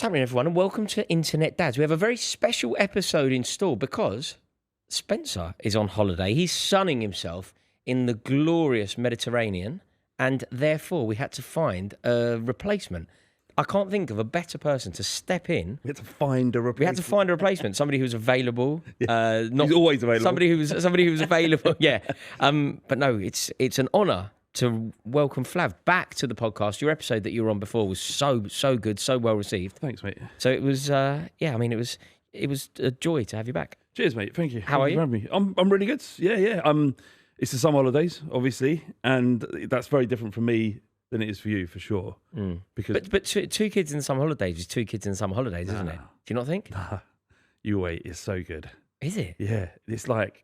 What's happening, everyone, and welcome to Internet Dads. We have a very special episode in store because Spencer is on holiday. He's sunning himself in the glorious Mediterranean, and therefore we had to find a replacement. I can't think of a better person to step in. We had to find a replacement. We had to find a replacement, somebody who's available. Yeah. He's always available. Somebody who's available. Yeah. But no, it's an honour to welcome Flav back to the podcast. Your episode that you were on before was so good, so well received. Thanks, mate. So it was, it was a joy to have you back. Cheers, mate. Thank you. How are you? For having me. I'm really good. Yeah. It's the summer holidays, obviously, and that's very different for me than it is for you, for sure. Because But two kids in the summer holidays is two kids in the summer holidays, isn't it? Do you not think? You wait, it's so good. Is it? Yeah, it's like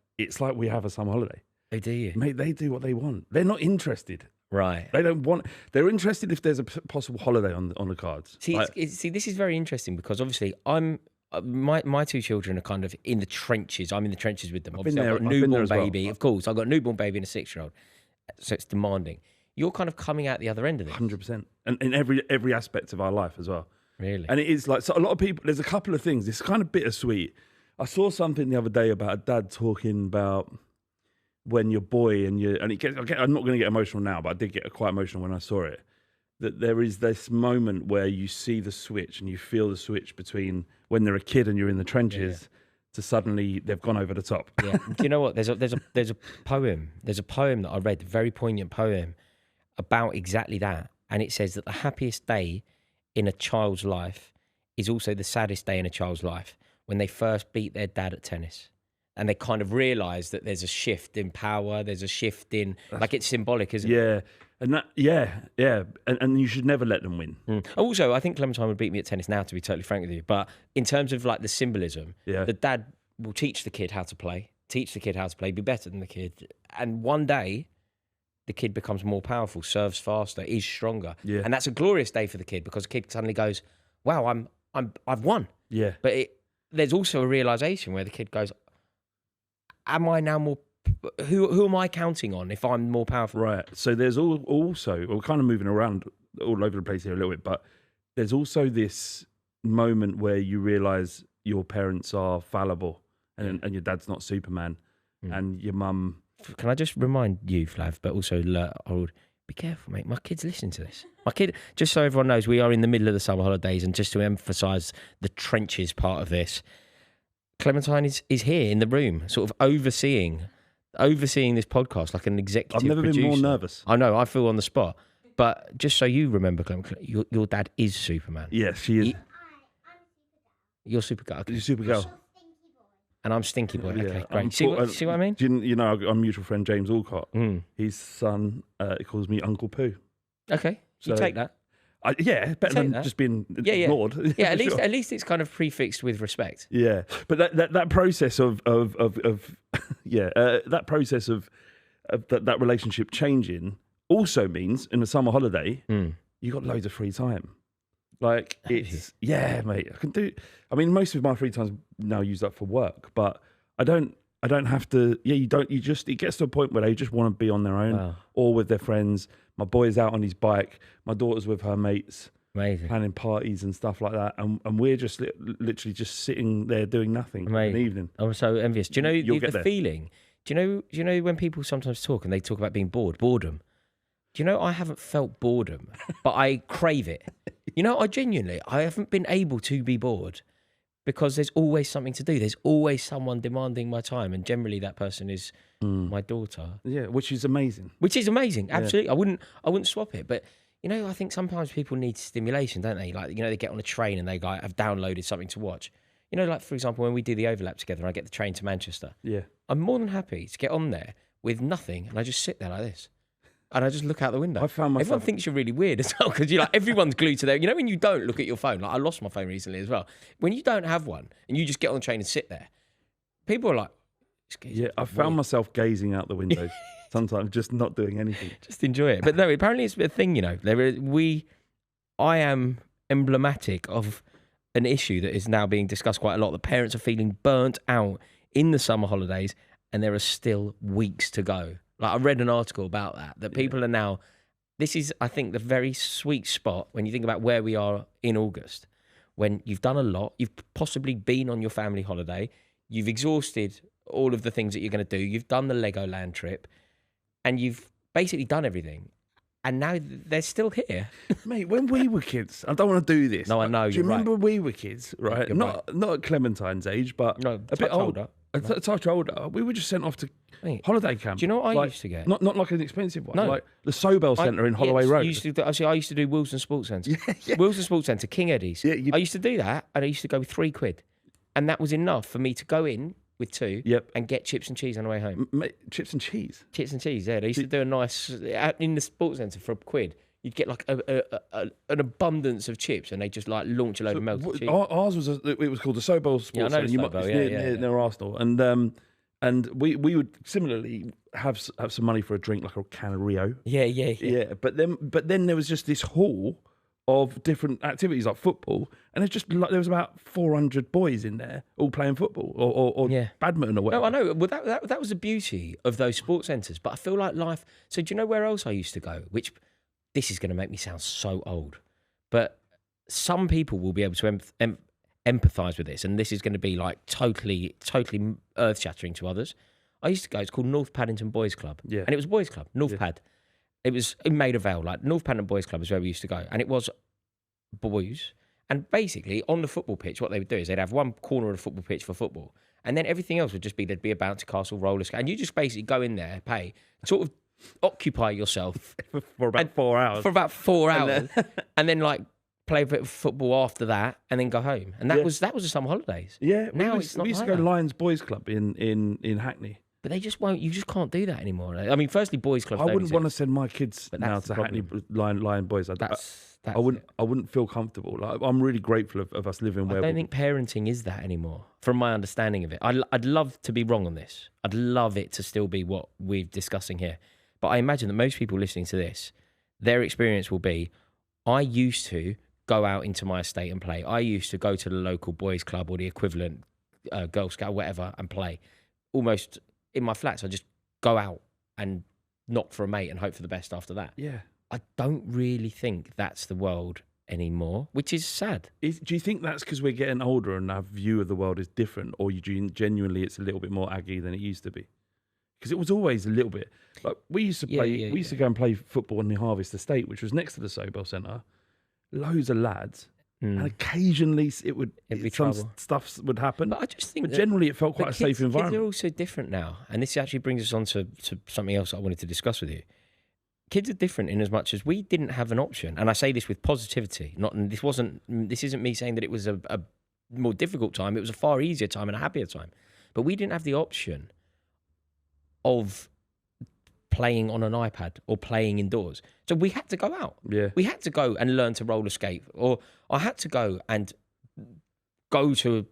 we have a summer holiday. Oh, do you? Mate, they do what they want. They're not interested. Right. They don't want. They're interested if there's a possible holiday on the cards. See, see, this is very interesting because obviously my two children are kind of in the trenches. I'm in the trenches with them. Obviously, I've got a newborn baby. Well. Of course, I've got a newborn baby and a 6-year-old. So it's demanding. You're kind of coming out the other end of this. 100%. And in every aspect of our life as well. Really? And it is like, so a lot of people, there's a couple of things. It's kind of bittersweet. I saw something the other day about a dad talking about when your boy and I'm not going to get emotional now, but I did get quite emotional when I saw it. That there is this moment where you see the switch and you feel the switch between when they're a kid and you're in the trenches to suddenly they've gone over the top. Yeah. Do you know what? There's a poem. There's a poem that I read, a very poignant poem about exactly that. And it says that the happiest day in a child's life is also the saddest day in a child's life when they first beat their dad at tennis. And they kind of realise that there's a shift in power, there's a shift in, like it's symbolic, isn't it? Yeah. And that, yeah. And you should never let them win. Also, I think Clementine would beat me at tennis now, to be totally frank with you. But in terms of like the symbolism, the dad will teach the kid how to play, be better than the kid. And one day, the kid becomes more powerful, serves faster, is stronger. Yeah. And that's a glorious day for the kid because the kid suddenly goes, wow, I've won. Yeah. But there's also a realisation where the kid goes, am I now more... Who am I counting on if I'm more powerful? Right. So there's also, we're kind of moving around all over the place here a little bit, but there's also this moment where you realise your parents are fallible and your dad's not Superman and your mum... Can I just remind you, Flav, but also be careful, mate. My kid's listening to this. My kid, just so everyone knows, we are in the middle of the summer holidays, and just to emphasise the trenches part of this, Clementine is here in the room, sort of overseeing this podcast like an executive producer. I've never been more nervous. I know, I feel on the spot. But just so you remember, Clementine, your dad is Superman. Yes, she is. You're Supergirl. Okay. You're Supergirl. And I'm Stinky Boy. Okay, Yeah, great. See what I mean? You know, our mutual friend James Alcott, his son calls me Uncle Pooh. Okay, so you take that. Better than just being ignored. Yeah, at least it's kind of prefixed with respect. Yeah, but that process of that process of that relationship changing also means in the summer holiday you got loads of free time. Like it's mate. I mean, most of my free time's now used up for work, but I don't have to. Yeah, you don't. You just, it gets to a point where they just want to be on their own or with their friends. My boy's out on his bike. My daughter's with her mates, planning parties and stuff like that, and we're just literally just sitting there doing nothing in the evening. I'm so envious. Do you know the feeling? Do you know when people sometimes talk and they talk about being bored, boredom? Do you know I haven't felt boredom, but I crave it. You know, I haven't been able to be bored because there's always something to do. There's always someone demanding my time, and generally that person is my daughter. Yeah, which is amazing. Absolutely. Yeah. I wouldn't swap it. But you know, I think sometimes people need stimulation, don't they? Like, you know, they get on a train and they like have downloaded something to watch. You know, like for example, when we do the overlap together, and I get the train to Manchester. Yeah, I'm more than happy to get on there with nothing, and I just sit there like this. And I just look out the window. Everyone thinks you're really weird as well because you're like, everyone's glued to their... You know when you don't look at your phone? Like, I lost my phone recently as well. When you don't have one and you just get on the train and sit there, people are like... Yeah, I found myself gazing out the windows sometimes, just not doing anything. Just enjoy it. But no, apparently it's a thing, you know. I am emblematic of an issue that is now being discussed quite a lot. The parents are feeling burnt out in the summer holidays and there are still weeks to go. Like, I read an article about that people are now... This is, I think, the very sweet spot when you think about where we are in August, when you've done a lot, you've possibly been on your family holiday, you've exhausted all of the things that you're going to do, you've done the Legoland trip, and you've basically done everything. And now they're still here. Mate, when we were kids, I don't want to do this. No, I know. Do you you're remember right. we were kids, right? You're Not at Clementine's age, but No, a bit older. A touch older. We were just sent off to Mate, holiday camp. do you know what I used to get? Not like an expensive one. No. Like the Sobel Centre in Holloway Road. I used to do Wilson Sports Centre. Wilson Sports Centre, King Eddie's. Yeah, I used to do that, and I used to go with £3. And that was enough for me to go in with 2 and get chips and cheese on the way home. Chips and cheese? Chips and cheese, yeah. They used to do a nice... In the sports centre for £1, you'd get like an abundance of chips, and they just like launch a load of melted cheese. Ours was it was called the Sobel Sports I know Centre. the Sobel, Near Arsenal, and we would similarly have some money for a drink, like a can of Rio. Yeah. But then there was just this hall of different activities like football, and it's just like there was about 400 boys in there all playing football or badminton or whatever. No, I know. Well, that was the beauty of those sports centres. But I feel like life. So do you know where else I used to go? Which this is going to make me sound so old, but some people will be able to empathise with this, and this is going to be like totally earth shattering to others. I used to go. It's called North Paddington Boys Club, and it was a boys' club, North Pad. It was in Maida Vale, like North Paddington Boys Club is where we used to go, and it was boys. And basically, on the football pitch, what they would do is they'd have one corner of the football pitch for football, and then everything else would just be there'd be a bouncy castle, roller skate, and you just basically go in there, pay, sort of occupy yourself for about 4 hours. For about 4 hours, and then like play a bit of football after that, and then go home. And that was the summer holidays. Yeah, now it's not. We used like to go that. Lions Boys Club in Hackney. But they just won't. You just can't do that anymore. I mean, firstly, boys' clubs. I don't wouldn't want to exist. send my kids But now that's to the Hackney problem. Lion Boys. That's I wouldn't feel comfortable. Like, I'm really grateful of us living where. I don't think parenting is that anymore, from my understanding of it. I'd love to be wrong on this. I'd love it to still be what we're discussing here. But I imagine that most people listening to this, their experience will be, I used to go out into my estate and play. I used to go to the local boys' club or the equivalent Girl Scout, whatever, and play. Almost in my flats, I just go out and knock for a mate and hope for the best after that. Yeah. I don't really think that's the world anymore, which is sad. Do you think that's because we're getting older and our view of the world is different, or genuinely it's a little bit more aggy than it used to be? Because it was always a little bit. Like we used to play. We used to go and play football in the Harvest Estate, which was next to the Sobel Centre. Loads of lads, and occasionally some stuff would happen. But I just think, but generally, it felt quite a safe environment. Kids are also different now, and this actually brings us on to something else I wanted to discuss with you. Kids are different in as much as we didn't have an option, and I say this with positivity. This isn't me saying that it was a more difficult time. It was a far easier time and a happier time, but we didn't have the option of playing on an iPad or playing indoors. So we had to go out. Yeah. We had to go and learn to roller skate, or I had to go and go to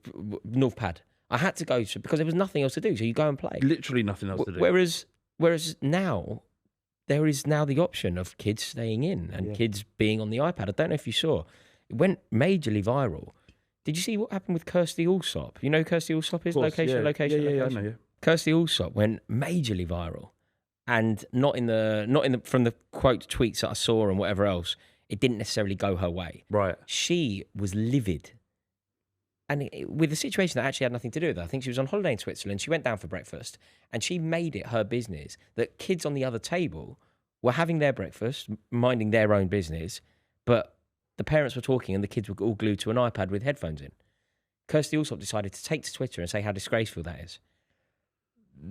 North Pad. I had to go to, because there was nothing else to do. So you go and play. Literally nothing else to do. Whereas now, there is now the option of kids staying in and kids being on the iPad. I don't know if you saw. It went majorly viral. Did you see what happened with Kirsty Allsop? You know who Kirsty Allsop is? Location. Yeah, I know, yeah. Kirsty Allsop went majorly viral. And not in the from the quote tweets that I saw and whatever else, it didn't necessarily go her way. Right. She was livid. And with a situation that actually had nothing to do with her. I think she was on holiday in Switzerland. She went down for breakfast and she made it her business that kids on the other table were having their breakfast, minding their own business, but the parents were talking and the kids were all glued to an iPad with headphones in. Kirsty Allsop decided to take to Twitter and say how disgraceful that is.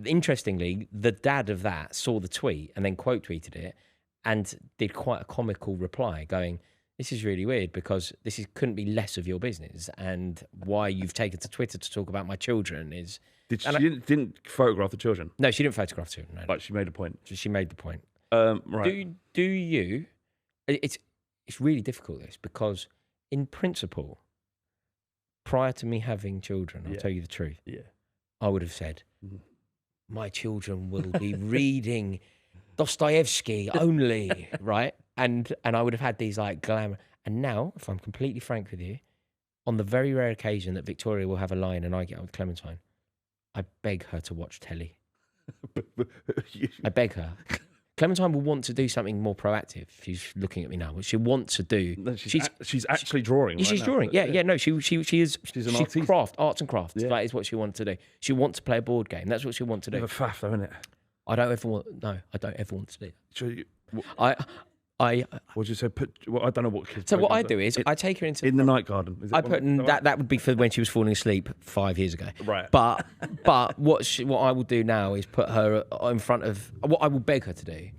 Interestingly, the dad of that saw the tweet and then quote tweeted it and did quite a comical reply going, this is really weird because couldn't be less of your business, and why you've taken to Twitter to talk about my children is... Didn't photograph the children? No, she didn't photograph children. No. But she made a point. She made the point. Right. Do you... It's really difficult, this, because in principle, prior to me having children, I'll tell you the truth, I would have said... my children will be reading Dostoevsky only, right? And I would have had these like glamour. And now, if I'm completely frank with you, on the very rare occasion that Victoria will have a line and I get out with Clementine, I beg her to watch telly. I beg her. Clementine will want to do something more proactive. She's looking at me now. What she wants to do. No, she's actually drawing. She's right drawing. now. Yeah. No, she is. She's an artiste. Arts and crafts. Yeah. That is what she wants to do. She wants to play a board game. That's what she wants to do. Bit of a faff, though, isn't it? I don't ever want. No, I don't ever want to do. So I. What'd you say? I don't know what kids. So what I do is I take her into in the night garden. Is it I put that would be for when she was falling asleep 5 years ago. Right. But what I will do now is put her in front of what I will beg her to do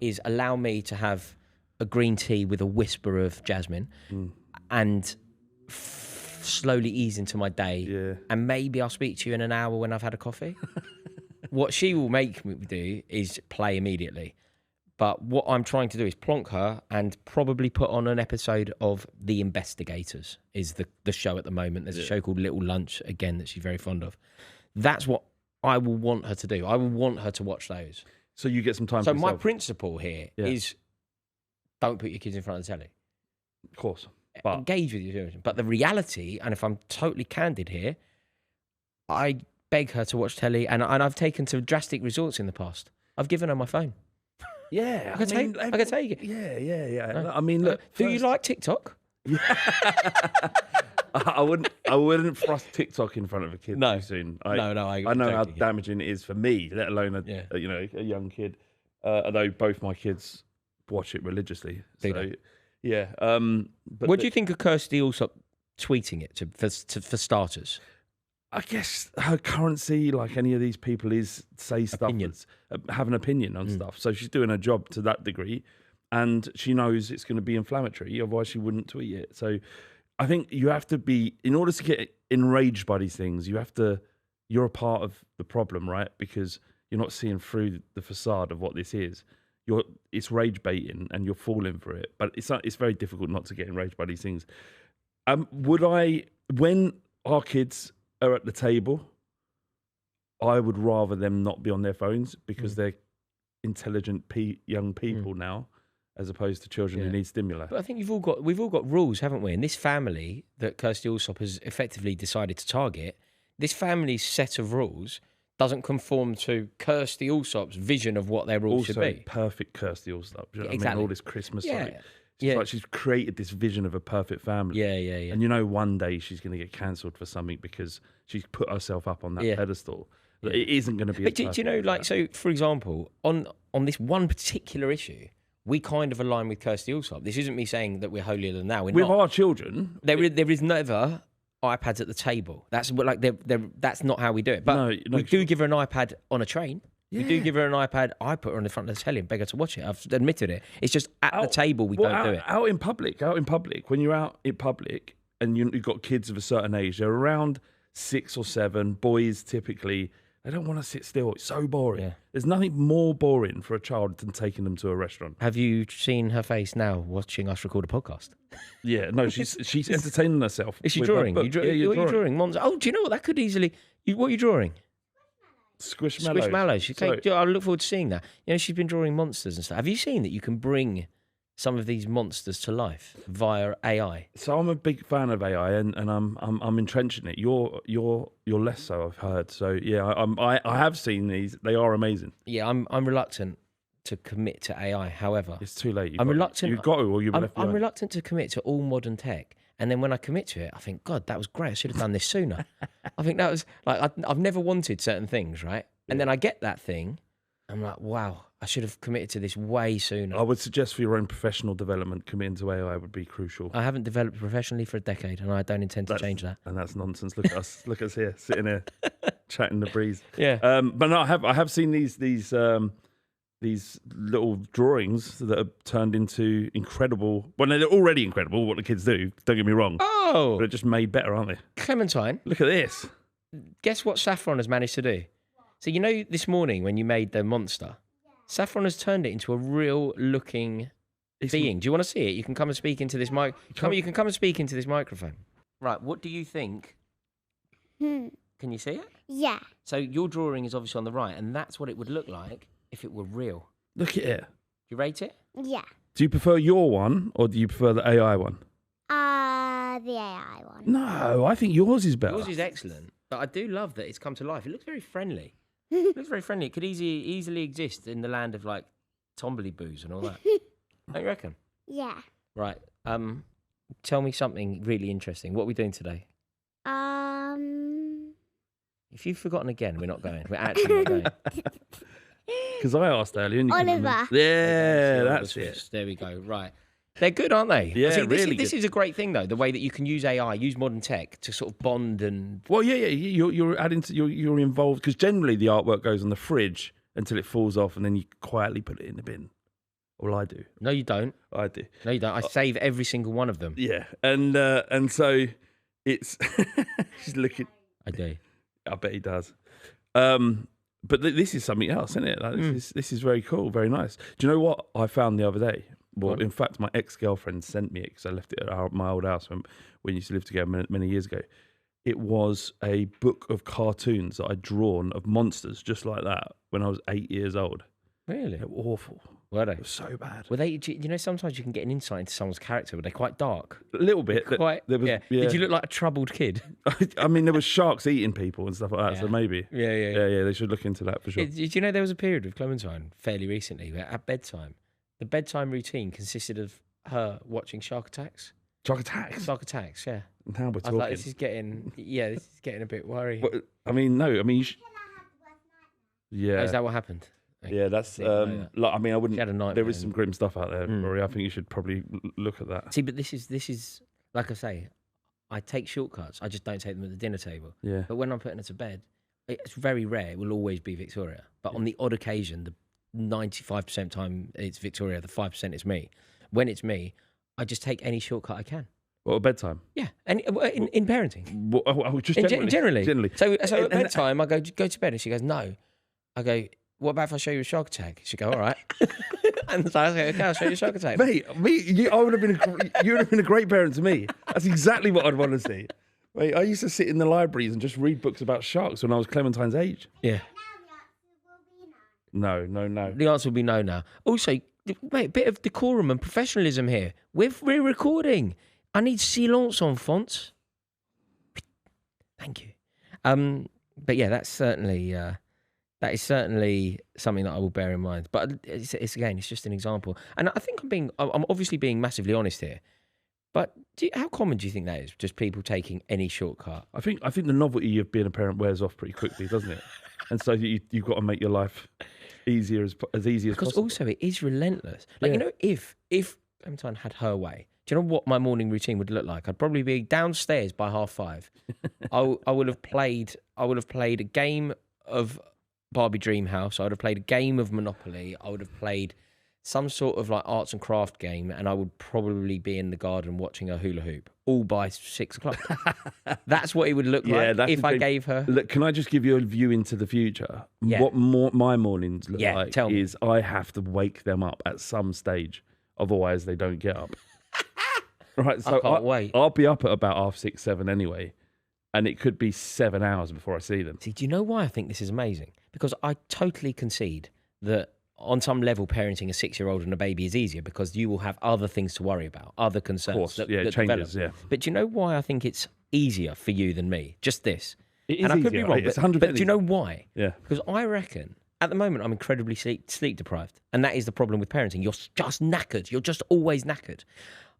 is allow me to have a green tea with a whisper of jasmine and slowly ease into my day. Yeah. And maybe I'll speak to you in an hour when I've had a coffee. What she will make me do is play immediately. But what I'm trying to do is plonk her and probably put on an episode of The Investigators, is the show at the moment. There's a show called Little Lunch, again, that she's very fond of. That's what I will want her to do. I will want her to watch those. So you get some time. So for my yourself. principle here is don't put your kids in front of the telly. Of course. But engage with your children. But the reality, and if I'm totally candid here, I beg her to watch telly, and I've taken to drastic resorts in the past. I've given her my phone. yeah, I can take it. Yeah. No. I mean, look. Do you like TikTok? I wouldn't thrust TikTok in front of a kid No. too soon. I know how damaging it is for me, let alone a young kid. Although both my kids watch it religiously. Do So they? yeah. But What do you think of Kirsty Allsop tweeting it for starters? I guess her currency, like any of these people, is say stuff, have an opinion on stuff. So she's doing her job to that degree, and she knows it's going to be inflammatory. Otherwise, she wouldn't tweet it. So I think you have to be, in order to get enraged by these things, you're a part of the problem, right? Because you're not seeing through the facade of what this is. It's rage baiting, and you're falling for it. But it's very difficult not to get enraged by these things. When our kids are at the table, I would rather them not be on their phones because they're intelligent young people now, as opposed to children who need stimuli. But I think we've all got rules, haven't we? And this family that Kirsty Allsop has effectively decided to target, this family's set of rules doesn't conform to Kirsty Allsop's vision of what their rules should be. Perfect Kirsty Allsop. You know what I Exactly. mean? All this Christmas. Yeah. It's like she's created this vision of a perfect family. Yeah. And one day she's going to get cancelled for something because she's put herself up on that pedestal. Yeah. It isn't going to be. But do you know, like, so for example, on this one particular issue, we kind of align with Kirsty Allsop. This isn't me saying that we're holier than thou. With our children, there is never iPads at the table. That's that's not how we do it. But we do give her an iPad on a train. Yeah. We do give her an iPad. I put her on the front of the telly and beg her to watch it. I've admitted it. It's just at the table we don't do it. Out in public, when you're out in public and you've got kids of a certain age, they're around 6 or 7, boys typically, they don't want to sit still. It's so boring. Yeah. There's nothing more boring for a child than taking them to a restaurant. Have you seen her face now watching us record a podcast? Yeah, no, she's entertaining herself. Is she drawing? What are you drawing? Oh, do you know what? That could easily... What are you drawing? Squishmallows. I look forward to seeing that. She's been drawing monsters and stuff. Have you seen that you can bring some of these monsters to life via AI? So I'm a big fan of AI, and I'm entrenched in it. You're less so, I've heard. So yeah, I have seen these. They are amazing. Yeah, I'm reluctant to commit to AI. However, it's too late. I'm reluctant. You've got to, or you've left behind. I'm reluctant to commit to all modern tech. And then when I commit to it, I think, God, that was great. I should have done this sooner. I think that was like, I've never wanted certain things, right? And then I get that thing. I'm like, wow, I should have committed to this way sooner. I would suggest for your own professional development, committing to AI would be crucial. I haven't developed professionally for a decade, and I don't intend to change that. And that's nonsense. Look at us. Look at us here, sitting here, chatting the breeze. Yeah. But no, I have seen these little drawings that are turned into incredible. Well, they're already incredible. What the kids do. Don't get me wrong. Oh, but they're just made better, aren't they? Clementine, look at this. Guess what Saffron has managed to do? So this morning when you made the monster, Saffron has turned it into a real looking being. Do you want to see it? You can come and speak into this mic. You can come and speak into this microphone. Right. What do you think? Can you see it? Yeah. So your drawing is obviously on the right, and that's what it would look like if it were real. Look at it. Do you rate it? Yeah. Do you prefer your one or do you prefer the AI one? The AI one. No, I think yours is better. Yours is excellent, but I do love that it's come to life. It looks very friendly. It looks very friendly. It could easily exist in the land of like Tombley boos and all that. Don't you reckon? Yeah. Right. Tell me something really interesting. What are we doing today? If you've forgotten again, we're not going. We're actually not going. Because I asked earlier. And you couldn't remember. Oliver. Yeah, See, that's Oliver it. Swift. There we go. Right. They're good, aren't they? Yeah, See, really this good. is a great thing, though. The way that you can use AI, use modern tech to sort of bond and. Well, yeah. You're adding to you're involved because generally the artwork goes on the fridge until it falls off, and then you quietly put it in the bin. Well, I do. No, you don't. I do. No, you don't. I save every single one of them. Yeah, and so it's she's looking. I do. I bet he does. But this is something else, isn't it? Like, this is very cool, very nice. Do you know what I found the other day? Well, in fact, my ex-girlfriend sent me it because I left it at my old house when we used to live together many years ago. It was a book of cartoons that I'd drawn of monsters just like that when I was 8 years old. Really? They were awful. Were they? It was so bad. Were they? You know, sometimes you can get an insight into someone's character. Were they quite dark? A little bit. Quite. There was, yeah. Did you look like a troubled kid? I mean, there was sharks eating people and stuff like that. Yeah. So maybe. Yeah. They should look into that for sure. Did you know there was a period with Clementine fairly recently where at bedtime, the bedtime routine consisted of her watching Shark Attacks? Shark attacks. Shark Attacks, yeah. Now we're I was talking. like, this is getting a bit worrying. What, I mean, no. I mean, yeah. Oh, is that what happened? Yeah, that's. I didn't know that. Like, I mean, I She had a wouldn't. nightmare. There is some grim stuff out there, Mm. Rory. I think you should probably look at that. See, but this is like I say, I take shortcuts. I just don't take them at the dinner table. Yeah. But when I'm putting her to bed, it's very rare. It will always be Victoria. But on the odd occasion, the 95% time it's Victoria, the 5% is me. When it's me, I just take any shortcut I can. What, at bedtime? Yeah, and in parenting, Just generally. Generally. So at And- bedtime, I go to bed, and she goes, "No." I go, "What about if I show you a shark attack?" She go, "All right." And so I go, "Okay, I'll show you a shark attack." Mate, you would have been a great parent to me. That's exactly what I'd want to see. Mate, I used to sit in the libraries and just read books about sharks when I was Clementine's age. Yeah. No. The answer will be no now. Also, mate, a bit of decorum and professionalism here. We're recording. I need silence enfants. Thank you. But yeah, that is certainly something that I will bear in mind. But it's just an example. And I think I'm obviously being massively honest here. But how common do you think that is? Just people taking any shortcut? I think the novelty of being a parent wears off pretty quickly, doesn't it? And so you've got to make your life easier as easy as Because possible. also it is relentless. Like, Yeah. you know, if Clementine had her way, do you know what my morning routine would look like? I'd probably be downstairs by 5:30. I would have played a game of Barbie Dream House. I would have played a game of Monopoly. I would have played some sort of like arts and craft game, and I would probably be in the garden watching a hula hoop, all by 6:00. That's what it would look like that's if the I dream. gave her. Look, can I just give you a view into the future? Yeah. What my mornings look Yeah, like tell me. is I have to wake them up at some stage, otherwise they don't get up. Right, so can't wait. I'll be up at about 6:30, 7 anyway, and it could be 7 hours before I see them. See, do you know why I think this is amazing? Because I totally concede that on some level, parenting a 6-year-old and a baby is easier because you will have other things to worry about, other concerns. Of course, that, yeah, that it changes, develop. yeah. But do you know why I think it's easier for you than me? Just this. It is And I could be easier, wrong, it's but 100% do you know why? Yeah. Because I reckon at the moment I'm incredibly sleep deprived. And that is the problem with parenting. You're just knackered. You're just always knackered.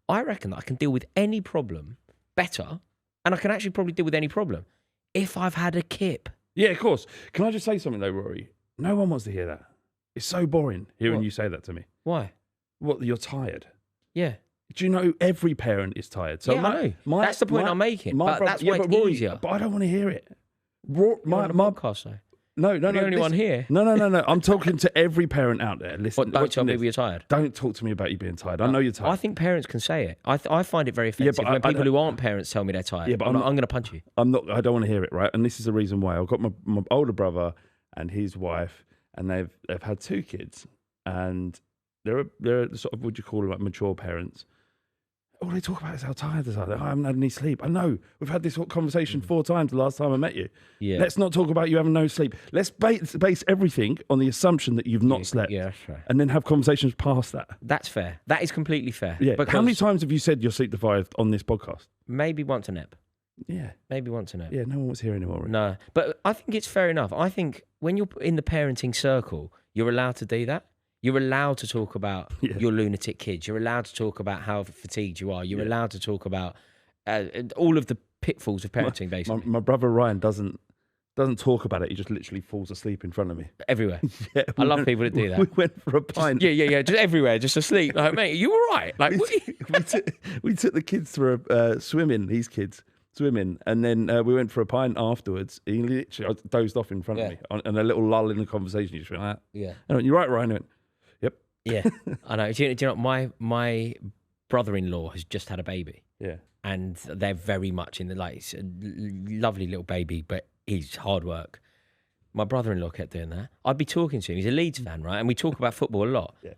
I reckon that I can deal with any problem better, and I can actually probably deal with any problem if I've had a kip. Yeah, of course. Can I just say something though, Rory? No one wants to hear that. It's so boring hearing What? you say that to me. Why? What, you're tired? Yeah. Do you know every parent is tired? So Yeah, I know. That's the point I'm making, but that's why it's Rory, easier. But I don't want to hear it. You're on a podcast, though. No. You're the only one listen. here. No. I'm talking to every parent out there. Listen, What, don't tell me this. you're tired. Don't talk to me about you being tired. I know you're tired. I think parents can say it. I find it very offensive but when I people don't- who aren't parents tell me they're tired. Yeah, but I'm I'm not- going to punch you. I'm not. I don't want to hear it, right? And this is the reason why. I've got my older brother and his wife, and they've had 2 kids, and they're sort of, would you call them, like mature parents. All they talk about is how tired they are. I haven't had any sleep. I know. We've had this conversation 4 times the last time I met you. Yeah. Let's not talk about you having no sleep. Let's base everything on the assumption that you've not slept. Yeah, that's fair. And then have conversations past that. That's fair. That is completely fair. Yeah. Because How many times have you said you're sleep deprived on this podcast? maybe once a nap. Yeah. Maybe once a nap. Yeah. No one wants to hear anymore. Really. No, but I think it's fair enough. I think when you're in the parenting circle, you're allowed to do that. You're allowed to talk about Yeah. your lunatic kids. You're allowed to talk about how fatigued you are. You're allowed to talk about all of the pitfalls of parenting, basically. My brother Ryan doesn't talk about it. He just literally falls asleep in front of me. Everywhere. Yeah, I love people that do that. We went for a pint. Yeah. Just everywhere, just asleep. Like, mate, are you all right? Like, what we took the kids for a swimming. These kids swimming, and then we went for a pint afterwards. He literally dozed off in front of me, and a little lull in the conversation. He just went, ah. Yeah. I went, "You're right, Ryan." I went, "Yep." Yeah, I know. Do you know what? My brother-in-law has just had a baby. Yeah. And they're very much in the like, it's a lovely little baby, but he's hard work. My brother-in-law kept doing that. I'd be talking to him. He's a Leeds fan, right? And we talk about football a lot. Yeah.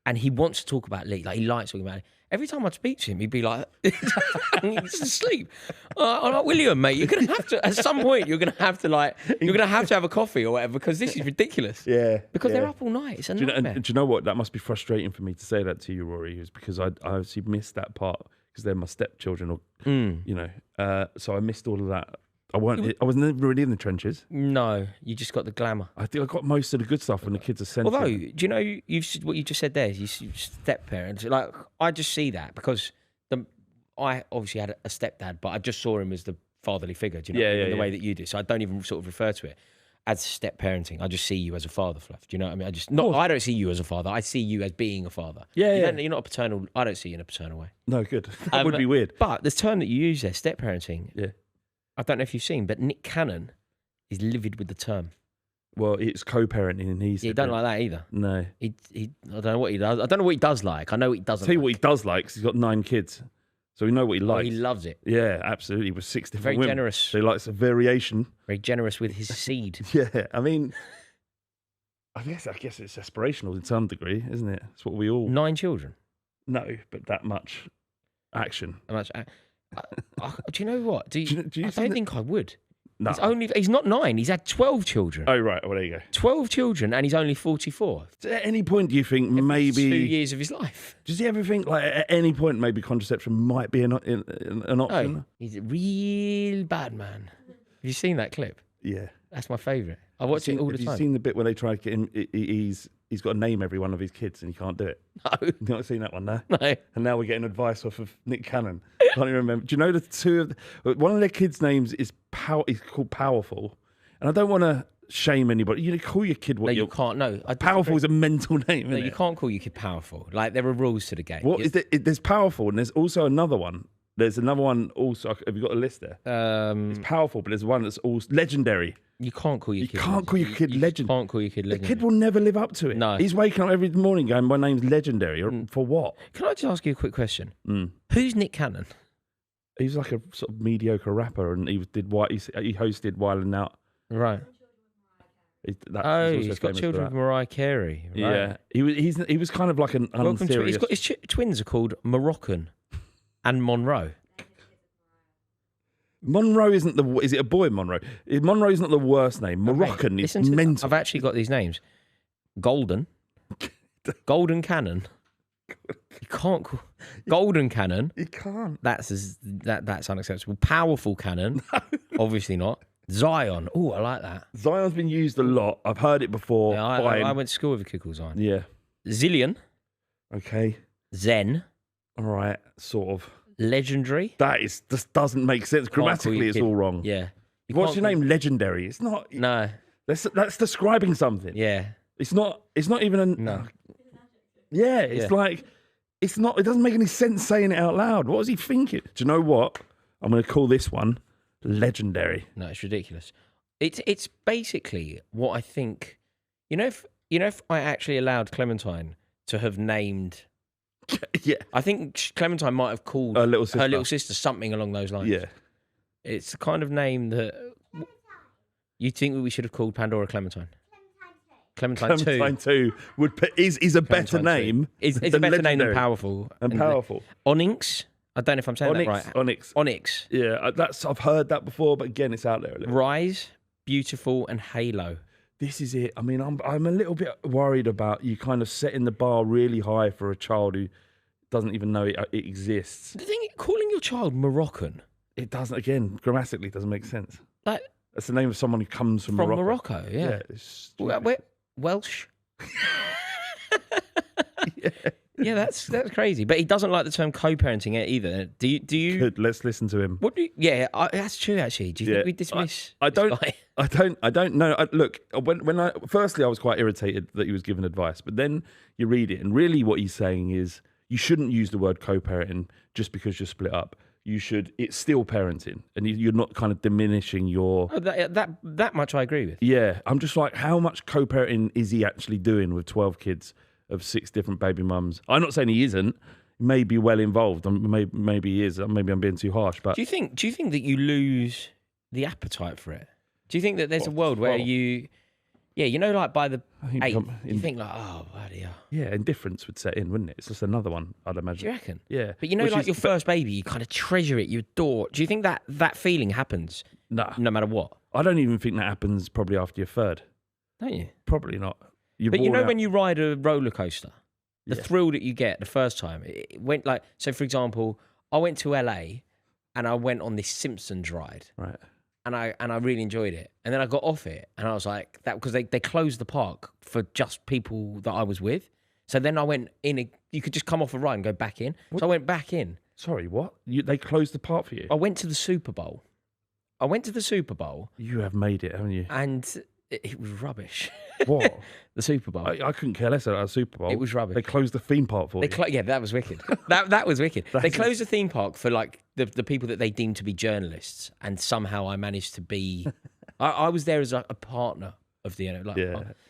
And he wants to talk about Leeds. Like, he likes talking about it. Every time I'd speak to him, he'd be like, he's asleep. I'm like, William, mate, you're going to have to, at some point, you're going to have to have a coffee or whatever, because this is ridiculous. Yeah. Because yeah. they're up all night. It's a Do nightmare. you know what? That must be frustrating for me to say that to you, Rory, is because I obviously missed that part because they're my stepchildren, or you know. So I missed all of that. I was never really in the trenches. No, you just got the glamour. I think I got most of the good stuff when the kids are sent. Although, do you know what you just said there? You step parents. Like, I just see that because I obviously had a stepdad, but I just saw him as the fatherly figure. Do you know? Yeah, in the yeah. way that you do. So I don't even sort of refer to it as step parenting. I just see you as a father, Fluff. Do you know what I mean? I don't see you as a father. I see you as being a father. Yeah, You're not a paternal. I don't see you in a paternal way. No, good. That would be weird. But the term that you use there, step parenting. Yeah. I don't know if you've seen, but Nick Cannon is livid with the term. Well, it's co-parenting, and He don't like that either. No. I don't know what he does. I don't know what he does like. I know what he doesn't. Tell you what he does like, 'cause he's got 9 kids, so we know what he likes. He loves it. Yeah, absolutely. With 6 different Very women. generous. So he likes a variation. Very generous with his seed. Yeah, I mean, I guess it's aspirational in some degree, isn't it? It's what we all 9 children. know, but that much action. How much? Do you know what? Do you I think don't that- think I would. No. He's not 9. He's had 12 children. Oh, right. Well, there you go. 12 children, and he's only 44. At any point, do you think Every maybe 2 years of his life. Does he ever think, like, at any point, maybe contraception might be an option? No, he's a real bad man. Have you seen that clip? Yeah. That's my favourite. I watch it all the Have you time. seen the bit where they try to get him? He's got to name every one of his kids, and he can't do it. No, You've not seen that one, no? no. And now we're getting advice off of Nick Cannon. Can't even remember. Do you know the two of one of their kids' names is called Powerful, and I don't want to shame anybody. You call your kid what No, you can't. No, Powerful is a mental name. No, Isn't you it? can't call your kid powerful. Like, there are rules to the game. What is it? There's Powerful, and there's also another one. There's another one also. Have you got a list there? It's Powerful, but there's one that's also Legendary. You can't call your You kid. can't call your kid Legend. You can't call your kid The legendary. kid will never live up to it. No. He's waking up every morning going, "My name's Legendary." Or for what? Can I just ask you a quick question? Who's Nick Cannon? He's like a sort of mediocre rapper, and he hosted Wild 'N Out. Right. He's He's got children with Mariah Carey. Right. Yeah, he was kind of like an Welcome to. unserious. His twins are called Moroccan and Monroe. Monroe isn't the. Is it a boy, Monroe? Monroe's not the worst name. Moroccan is Listen to mental. I've actually got these names. Golden Cannon. You can't call Golden Cannon. You can't. That's unacceptable. Powerful Cannon. Obviously not. Zion. Oh, I like that. Zion's been used a lot. I've heard it before. Yeah, I went to school with a kid called Zion. Yeah. Zillion. Okay. Zen. All right. Sort of. Legendary. Just doesn't make sense. Grammatically, it's all wrong. Yeah. What's your name? Legendary. It's not. No. That's describing something. Yeah. It's not even a. No. Yeah. It's like. It's not. It doesn't make any sense saying it out loud. What was he thinking? Do you know what? I'm going to call this one Legendary. No, it's ridiculous. It's basically what I think. You know, if I actually allowed Clementine to have named. Yeah. I think Clementine might have called her little sister something along those lines. Yeah. It's the kind of name that you think we should have called Pandora Clementine. Clementine 2. Clementine 2 is a better Clementine name. It's a better name than Legendary. Powerful. And Powerful. Onyx. I don't know if I'm saying that right. Onyx. Yeah, I've heard that before, but again, it's out there a little. Rise, Beautiful, and Halo. This is it. I mean, I'm a little bit worried about you kind of setting the bar really high for a child who doesn't even know it exists. The thing, calling your child Moroccan. It doesn't, again, grammatically doesn't make sense. Like, that's the name of someone who comes from Morocco. Yeah. it's Welsh. Yeah, that's crazy. But he doesn't like the term co-parenting either. Do you? Good. Let's listen to him. What do you? Yeah, that's true. Actually, do you think we dismiss? I this don't. guy? I don't know. Look, when I firstly I was quite irritated that he was giving advice, but then you read it, and really what he's saying is you shouldn't use the word co-parenting just because you're split up. You should. It's still parenting, and you're not kind of diminishing your. Oh, that much I agree with. Yeah, I'm just like, how much co-parenting is he actually doing with 12 kids of 6 different baby mums? I'm not saying he isn't. He may be well involved. Maybe he is. Maybe I'm being too harsh. But Do you think that you lose the appetite for it? Do you think that there's a world where you, like by the I think 8th, you think like, oh, bloody hell. yeah, indifference would set in, wouldn't it? It's just another one, I'd Do imagine. you reckon? Yeah. But like your first baby, you kind of treasure it, you adore. Do you think that feeling happens Nah, no matter what? I don't even think that happens probably after your third. Don't you? Probably not. But when you ride a roller coaster, the thrill that you get the first time, it went like, so for example, I went to LA and I went on this Simpsons ride. Right. And I really enjoyed it. And then I got off it and I was like, that because they closed the park for just people that I was with. So then I went in, you could just come off a ride and go back in. What? So I went back in. Sorry, what? They closed the park for you? I went to the Super Bowl. You have made it, haven't you? And it was rubbish. What? The Super Bowl. I couldn't care less about a Super Bowl. It was rubbish. They closed the theme park for you. Yeah, that was wicked. that was wicked. They closed the theme park for like the people that they deemed to be journalists, and somehow I managed to be. I was there as a partner of the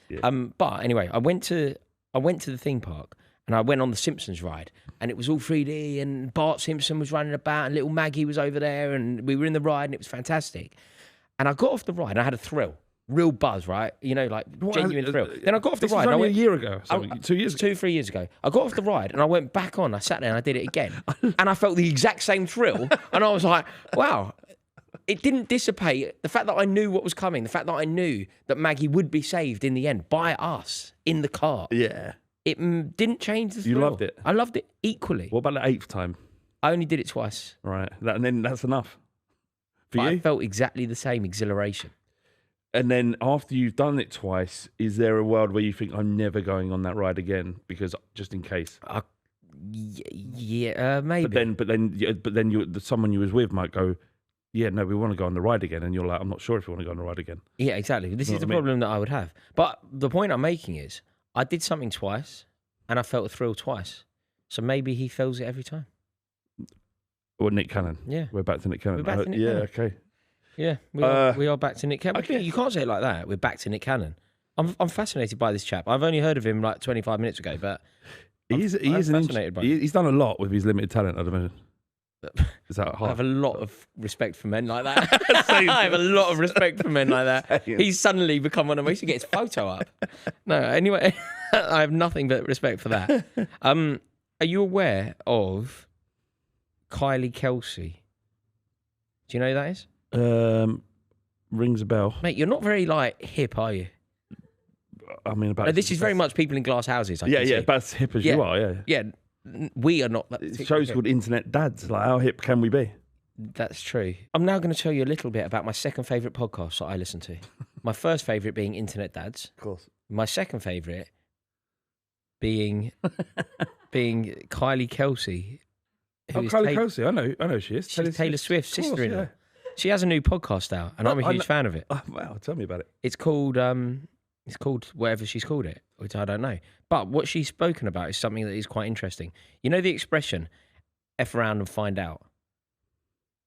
Yeah. But anyway, I went to the theme park and I went on the Simpsons ride, and it was all 3D, and Bart Simpson was running about, and little Maggie was over there, and we were in the ride, and it was fantastic. And I got off the ride, and I had a thrill. Real buzz, right? Genuine thrill. Then I got off the ride. Was only a year ago. 2 years ago. 3 years ago. I got off the ride and I went back on. I sat there and I did it again. And I felt the exact same thrill. And I was like, wow. It didn't dissipate. The fact that I knew what was coming, the fact that I knew that Maggie would be saved in the end by us in the car. Yeah. It didn't change the thrill. You loved it? I loved it equally. What about the 8th time? I only did it twice. Right. And then that's enough for But you? I felt exactly the same exhilaration. And then after you've done it twice, is there a world where you think, I'm never going on that ride again because just in case? Yeah, maybe. But then someone you was with might go, yeah, no, we want to go on the ride again. And you're like, I'm not sure if you want to go on the ride again. Yeah, exactly. This You know is the what I mean? problem that I would have. But the point I'm making is I did something twice and I felt a thrill twice. So maybe he feels it every time. Or Nick Cannon. Yeah. We're back to Nick Cannon. We're back to Nick yeah, Cannon. okay. Yeah, we are back to Nick Cannon. Okay. You can't say it like that. We're back to Nick Cannon. I'm fascinated by this chap. I've only heard of him like 25 minutes ago, but He's fascinated by him. he's done a lot with his limited talent, I'd imagine. Is that I hard? have a lot of respect for men like that. I have a lot of respect for men like that. Same. He's suddenly become one of them. We should get his photo up. No, anyway, I have nothing but respect for that. Are you aware of Kylie Kelsey? Do you know who that is? Rings a bell. Mate, you're not very like hip, are you? I mean, about This is very much people in glass houses. I yeah, can yeah, see. about as hip as Yeah. you are. Yeah, Yeah, we are not. That the show's called Internet Dads. Like, how hip can we be? That's true. I'm now going to tell you a little bit about my second favourite podcast that I listen to. My first favourite being Internet Dads. Of course. My second favourite being Kylie Kelsey. who is Kylie Kelsey. I know she is. She's Taylor Swift's Of course, sister-in-law. yeah. She has a new podcast out, and I'm a I huge know- fan of it. Oh, wow, tell me about it. It's called whatever she's called it, which I don't know. But what she's spoken about is something that is quite interesting. You know the expression "f around and find out."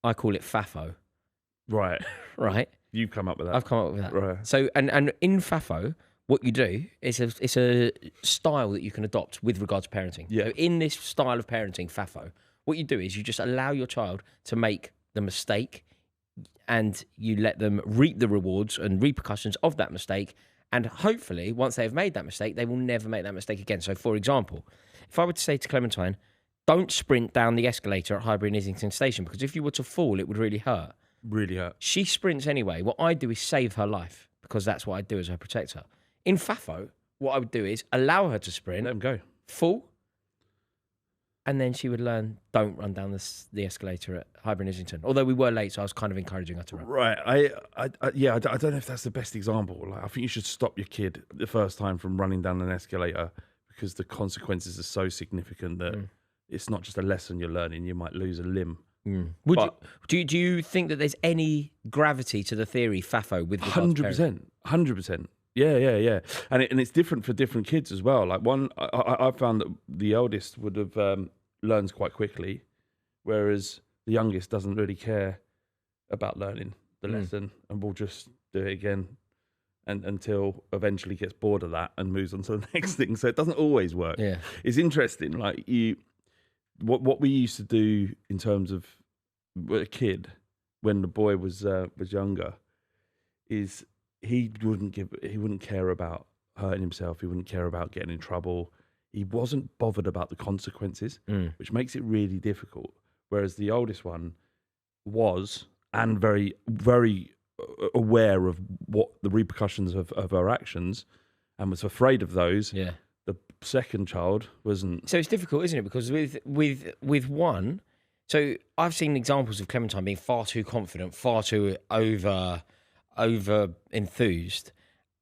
I call it FAFO, Right. right? You've come up with that. I've come up with that. Right. So, and in FAFO, what you do is it's a style that you can adopt with regards to parenting. Yeah. So in this style of parenting, FAFO, what you do is you just allow your child to make the mistake, and you let them reap the rewards and repercussions of that mistake. And hopefully, once they've made that mistake, they will never make that mistake again. So, for example, if I were to say to Clementine, don't sprint down the escalator at Highbury and Islington Station, because if you were to fall, it would really hurt. Really hurt. She sprints anyway. What I do is save her life, because that's what I do as her protector. In FAFO, what I would do is allow her to sprint, Let him go. fall, and then she would learn, don't run down the escalator at Highbury and Islington. Although we were late, so I was kind of encouraging her to run. Right. I don't know if that's the best example. Like, I think you should stop your kid the first time from running down an escalator, because the consequences are so significant that it's not just a lesson you're learning. You might lose a limb. Do you think that there's any gravity to the theory FAFO with regards to parenting? 100%. Yeah. And it's different for different kids as well. Like I found that the eldest would have learns quite quickly, whereas the youngest doesn't really care about learning the lesson and will just do it again and until eventually gets bored of that and moves on to the next thing. So it doesn't always work. Yeah. It's interesting. Like what we used to do in terms of a kid when the boy was younger is he wouldn't care about hurting himself. He wouldn't care about getting in trouble. He wasn't bothered about the consequences, which makes it really difficult. Whereas the oldest one was, and very, very aware of what the repercussions of her actions, and was afraid of those. Yeah. The second child wasn't. So it's difficult, isn't it? Because with one, so I've seen examples of Clementine being far too confident, far too over enthused,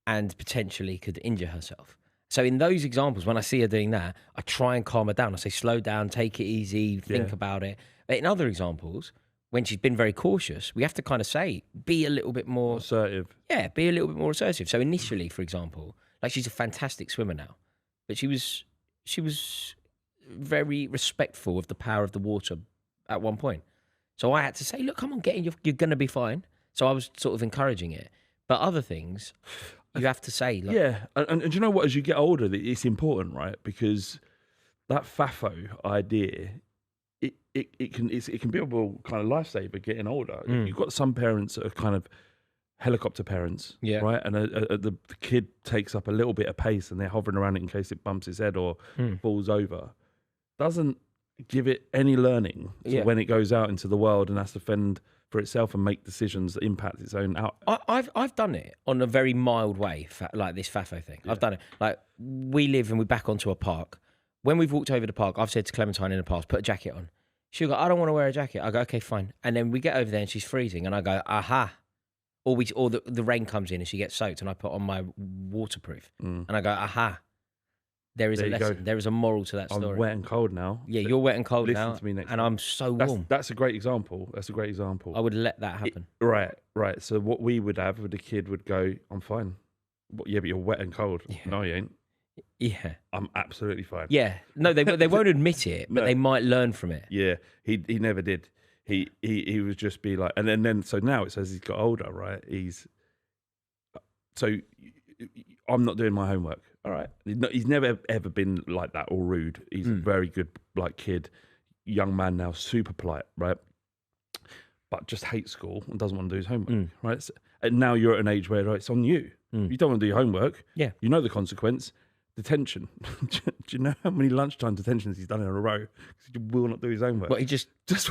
and potentially could injure herself. So in those examples, when I see her doing that, I try and calm her down. I say, slow down, take it easy, think about it. But in other examples, when she's been very cautious, we have to kind of say, be a little bit more assertive. Yeah, be a little bit more assertive. So initially, for example, like she's a fantastic swimmer now, but she was very respectful of the power of the water at one point. So I had to say, look, come on, get in, you're going to be fine. So I was sort of encouraging it. But other things, you have to say. Like, yeah, and do you know what? As you get older, it's important, right? Because that FAFO idea, it can be a real kind of lifesaver getting older. You've got some parents that are kind of helicopter parents, right? And the kid takes up a little bit of pace and they're hovering around it in case it bumps its head or falls over. Doesn't give it any learning when it goes out into the world and has to fend for itself and make decisions that impact its own out. I've done it on a very mild way, like this FAFO thing. I've done it. Like, we live and we back onto a park. When we've walked over the park, I've said to Clementine in the past, put a jacket on. She'll go, I don't want to wear a jacket. I go, okay, fine. And then we get over there and she's freezing and I go, aha. Or the rain comes in and she gets soaked and I put on my waterproof. And I go, aha. There is a lesson. There is a moral to that story. I'm wet and cold now. Yeah, you're wet and cold now. Listen to me next and time. I'm so warm. That's a great example. I would let that happen. Right. So what we would have with the kid would go, I'm fine. Yeah, but you're wet and cold. Yeah. No, you ain't. Yeah. I'm absolutely fine. Yeah. No, they won't admit it, but they might learn from it. Yeah. He never did. He would just be like, and then so now it says he's got older, right? So I'm not doing my homework. All right. He's never ever been like that or rude. He's a very good kid, young man now, super polite, right? But just hates school and doesn't want to do his homework, right? So, and now you're at an age where it's on you. You don't want to do your homework. Yeah. You know the consequence. Detention. Do you know how many lunchtime detentions he's done in a row? Because he will not do his homework. Well, he just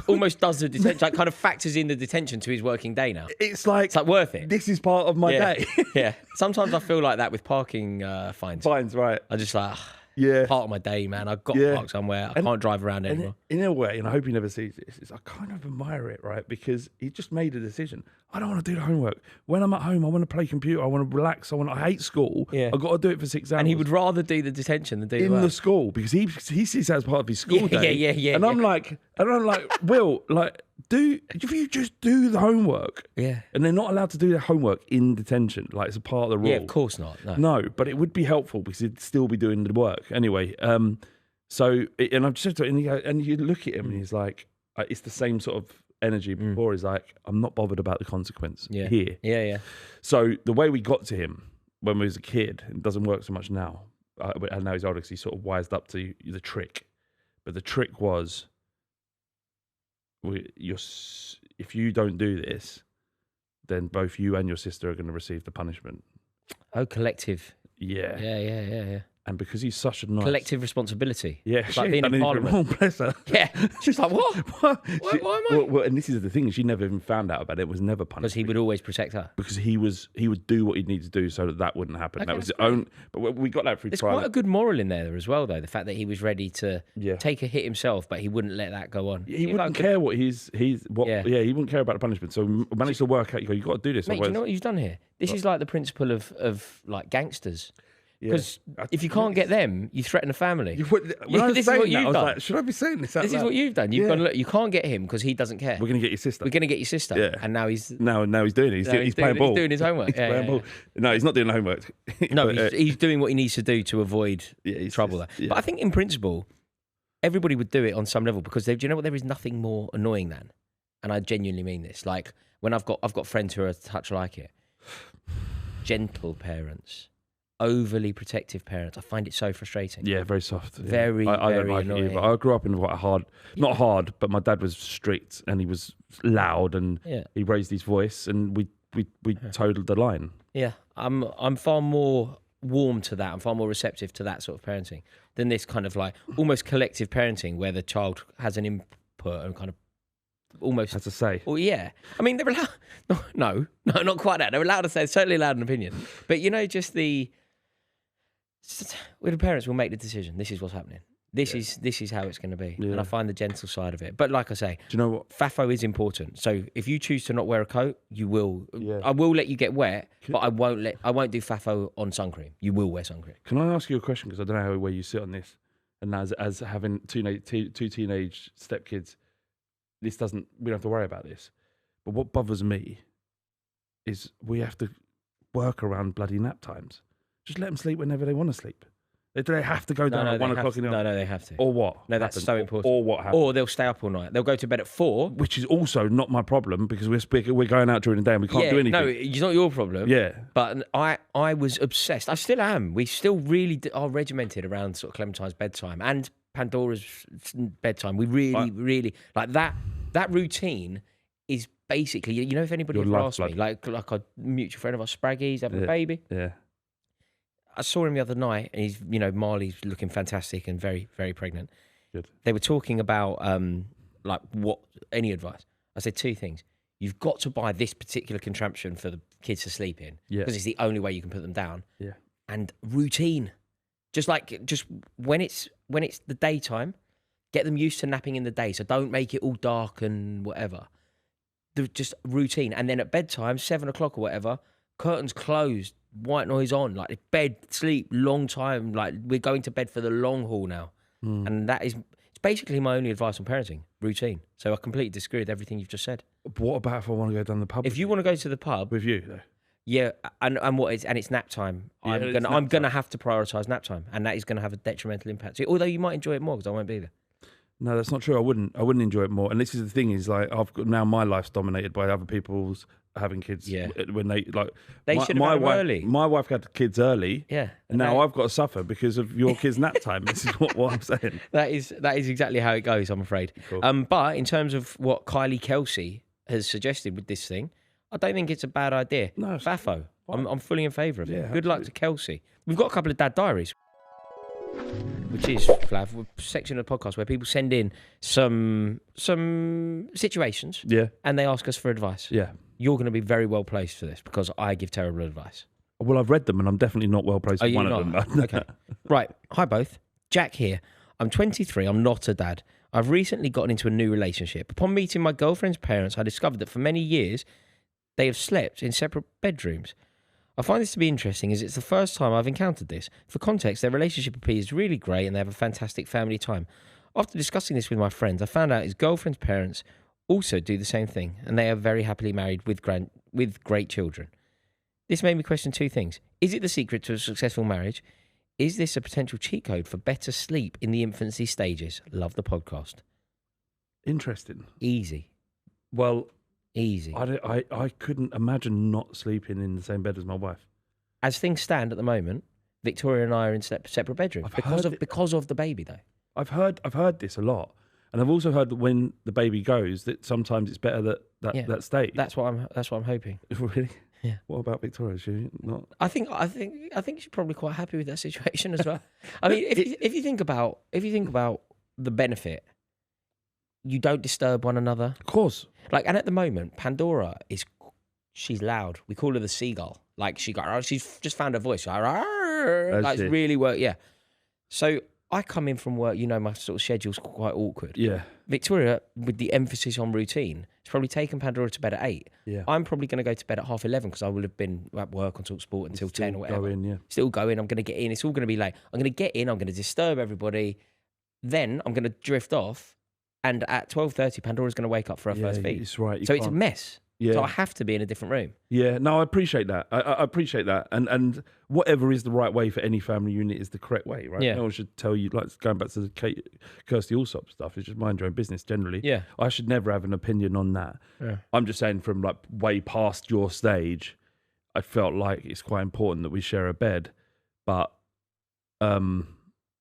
almost does the detention, like kind of factors in the detention to his working day now. It's like worth it. This is part of my day. Yeah. Sometimes I feel like that with parking fines. Fines, right. I just like, yeah, part of my day, man. I've got to park somewhere. I can't drive around anymore. In a way, and I hope he never sees this, I kind of admire it, right? Because he just made a decision. I don't want to do the homework. When I'm at home, I want to play computer. I want to relax. I hate school. Yeah. I've got to do it for 6 hours. And he would rather do the detention than do the work. The school, because he sees that as part of his school day. Yeah. And I'm like, Will, if you just do the homework. Yeah. And they're not allowed to do their homework in detention. Like, it's a part of the rule. Yeah, of course not. No, but it would be helpful because he'd still be doing the work. Anyway, and I've just, and you look at him and he's like, it's the same sort of energy before. He's like, I'm not bothered about the consequence here. Yeah. So the way we got to him when we was a kid, it doesn't work so much now. And now he's older because he's sort of wised up to the trick. But the trick was, if you don't do this, then both you and your sister are going to receive the punishment. Oh, collective. Yeah. Yeah. And because he's such a nice... Collective responsibility. Yeah. It's like being in Parliament. Wrong, bless her. Yeah. She's like, what? Why am I? Well, and this is the thing, she never even found out about it. It was never punished. Because he would always protect her. Because he would do what he'd need to do so that wouldn't happen. That was his own... But we got that through trial. There's quite a good moral in there as well, though. The fact that he was ready to take a hit himself, but he wouldn't let that go on. He wouldn't care what he wouldn't care about the punishment. So we managed to work out, you've got to do this. Mate, do you know what you've done here? This is like the principle of like gangsters. Because if you can't get them, you threaten a family. When I was this is saying what that, you've I was done. like, should I be saying this out This loud? is what you've done. You've gone, look, you can't get him because he doesn't care. We're going to get your sister. We're going to get your sister. Yeah. And now he's Now he's doing it. He's playing ball. He's doing his homework. He's playing ball. No, he's not doing the homework. No, But, he's doing what he needs to do to avoid trouble there. But I think in principle, everybody would do it on some level because do you know what? There is nothing more annoying than, and I genuinely mean this. Like when I've got friends who are a touch like it, gentle parents, overly protective parents. I find it so frustrating. Yeah, very soft. Yeah. Very, I don't very like annoying. it either. I grew up in quite a hard, not hard, but my dad was strict and he was loud and he raised his voice and we totaled the line. Yeah, I'm far more warm to that. I'm far more receptive to that sort of parenting than this kind of like almost collective parenting where the child has an input and kind of almost Has to say. Well, yeah. I mean, they're allowed. No, not quite that. They're allowed to say. Certainly allowed an opinion. But just the. With the parents, will make the decision. This is what's happening. This is how it's going to be. Yeah. And I find the gentle side of it. But like I say, Do you know what? FAFO is important. So if you choose to not wear a coat, you will. Yeah. I will let you get wet, but I won't do FAFO on sun cream. You will wear sun cream. Can I ask you a question? Because I don't know where you sit on this. And as having two teenage stepkids, we don't have to worry about this. But what bothers me is we have to work around bloody nap times. Just let them sleep whenever they want to sleep. Do they have to go down at 1 o'clock in the No, they have to. Or what? No, that's happens? so important. Or what happens? Or they'll stay up all night. They'll go to bed at 4. Which is also not my problem because we're going out during the day and we can't do anything. No, it's not your problem. Yeah. But I was obsessed. I still am. We still really are regimented around sort of Clementine's bedtime and Pandora's bedtime. We really like that. That routine is basically, if anybody Your ever asked me, lifeblood. like a mutual friend of ours, Spraggy's having a baby. Yeah. I saw him the other night, and he's, Marley's looking fantastic and very, very pregnant. Good. They were talking about any advice. I said 2 things. You've got to buy this particular contraption for the kids to sleep in because it's the only way you can put them down. Yeah. And routine, just when it's the daytime, get them used to napping in the day. So don't make it all dark and whatever. Just routine, and then at bedtime, 7 o'clock or whatever, curtains closed. White noise on, like bed, sleep, long time. Like we're going to bed for the long haul now, and it's basically my only advice on parenting: routine. So I completely disagree with everything you've just said. What about if I want to go down the pub? If you want to go to the pub with you, though. Yeah, and it's nap time. Yeah, I'm gonna have to prioritise nap time, and that is gonna have a detrimental impact. So, although you might enjoy it more because I won't be there. No, that's not true. I wouldn't enjoy it more. And this is the thing: is like now my life's dominated by other people's having kids. Yeah. When they should have had them early. My wife had kids early. Yeah. And now I've got to suffer because of your kids' nap time. This is what I'm saying. That is exactly how it goes, I'm afraid. Cool. But in terms of what Kylie Kelsey has suggested with this thing, I don't think it's a bad idea. No, it's FAFO. I'm fully in favour of it. Yeah, Good luck to Kelsey. We've got a couple of dad diaries, which is, Flav, a section of the podcast where people send in some situations and they ask us for advice. Yeah. You're going to be very well placed for this because I give terrible advice. Well, I've read them and I'm definitely not well placed with one of them. Okay. Right. Hi, both. Jack here. I'm 23. I'm not a dad. I've recently gotten into a new relationship. Upon meeting my girlfriend's parents, I discovered that for many years, they have slept in separate bedrooms. I find this to be interesting as it's the first time I've encountered this. For context, their relationship appears really great and they have a fantastic family time. After discussing this with my friends, I found out his girlfriend's parents also do the same thing, and they are very happily married with great children. This made me question 2 things. Is it the secret to a successful marriage? Is this a potential cheat code for better sleep in the infancy stages? Love the podcast. Interesting. Easy. Well, easy. I couldn't imagine not sleeping in the same bed as my wife. As things stand at the moment, Victoria and I are in separate bedrooms because of the baby, though. I've heard this a lot. And I've also heard that when the baby goes, that sometimes it's better that stays. That's what I'm hoping. Really? Yeah. What about Victoria? Is she not? I think she's probably quite happy with that situation as well. I mean, if you think about the benefit, you don't disturb one another. Of course. Like, and at the moment, Pandora she's loud. We call her the seagull. Like she's just found her voice. Like it's really work. Yeah. So I come in from work, my sort of schedule's quite awkward. Yeah. Victoria, with the emphasis on routine, She's probably taken Pandora to bed at 8. Yeah. I'm probably going to go to bed at 11:30 because I will have been at work on TalkSport until 10 or whatever. Still going. I'm going to get in. It's all going to be late. I'm going to get in. I'm going to disturb everybody. Then I'm going to drift off. And at 12:30, Pandora's going to wake up for her first feed. It's right. So it's a mess. Yeah. So I have to be in a different room. Yeah, no, I appreciate that. I appreciate that. And whatever is the right way for any family unit is the correct way, right? Yeah. No one should tell you, like going back to the Kirsty Allsop stuff, it's just mind your own business generally. Yeah. I should never have an opinion on that. Yeah. I'm just saying from like way past your stage, I felt like it's quite important that we share a bed. But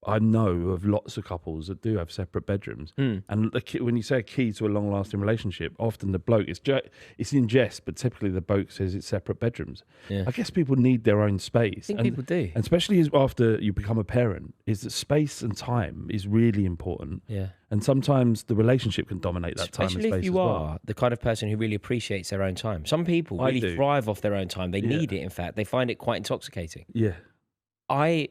I know of lots of couples that do have separate bedrooms. And when you say a key to a long-lasting relationship, often the bloke, it's in jest, but typically the bloke says it's separate bedrooms. Yeah. I guess people need their own space. I think people do. And especially after you become a parent, is that space and time is really important. Yeah. And sometimes the relationship can dominate that time and Especially space if you as well. are the kind of person who really appreciates their own time. Some people really thrive off their own time. They need it, in fact. They find it quite intoxicating. Yeah. I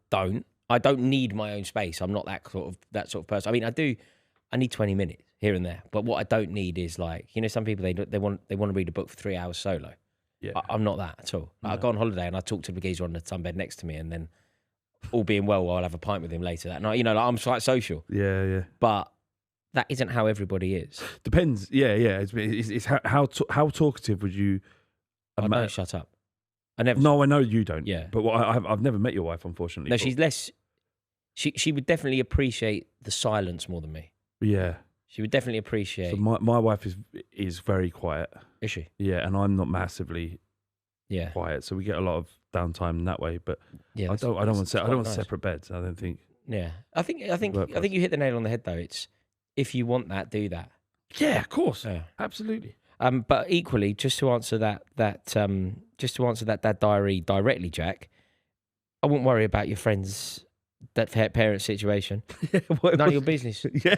don't. I don't need my own space. I'm not that sort of person. I mean, I need 20 minutes here and there. But what I don't need is like, some people they want to read a book for 3 hours solo. Yeah. I'm not that at all. No. I go on holiday and I talk to the geezer on the sunbed next to me, and then all being well, I'll have a pint with him later that night. Like, I'm quite social. Yeah. But that isn't how everybody is. Depends. Yeah. It's how talkative would you? I don't shut up. I never. No, I know you don't. Yeah. But I've never met your wife, unfortunately. No, she's less. She would definitely appreciate the silence more than me. Yeah. She would definitely appreciate. So my wife is very quiet. Is she? Yeah, and I'm not massively quiet, so we get a lot of downtime in that way. But yeah, I don't want nice. separate beds. I don't think. Yeah, I think you hit the nail on the head though. It's if you want that, do that. Yeah, of course. Yeah. Absolutely. But equally, just to answer that dad diary directly, Jack, I wouldn't worry about your friends' parent situation. None of your business. Yeah,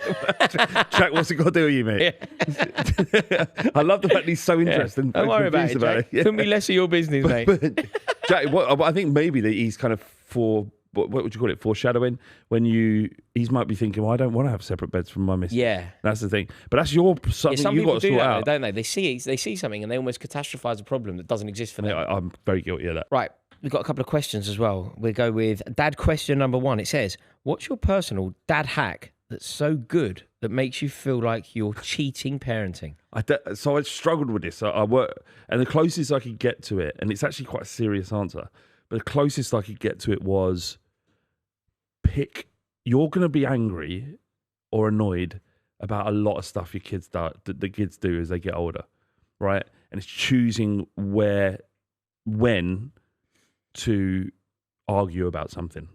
Jack, what's it got to do with you, mate? Yeah. I love the fact he's so interested. Yeah. Don't worry about it, Jack. Yeah. Couldn't be less of your business, mate. Jack, I think maybe that he's kind of what would you call it? Foreshadowing when he might be thinking, well, I don't want to have separate beds from my missus. Yeah, that's the thing. But that's something some you've got to do sort that, out, don't they? They see something and they almost catastrophize a problem that doesn't exist for them. I'm very guilty of that. Right, we've got a couple of questions as well. We'll go with dad question number 1. It says, "What's your personal dad hack that's so good that makes you feel like you're cheating parenting?" So I struggled with this. I work, and the closest I could get to it, and it's actually quite a serious answer, but the closest I could get to it was you're going to be angry or annoyed about a lot of stuff your kids do, the kids do as they get older, right? And it's choosing when to argue about something.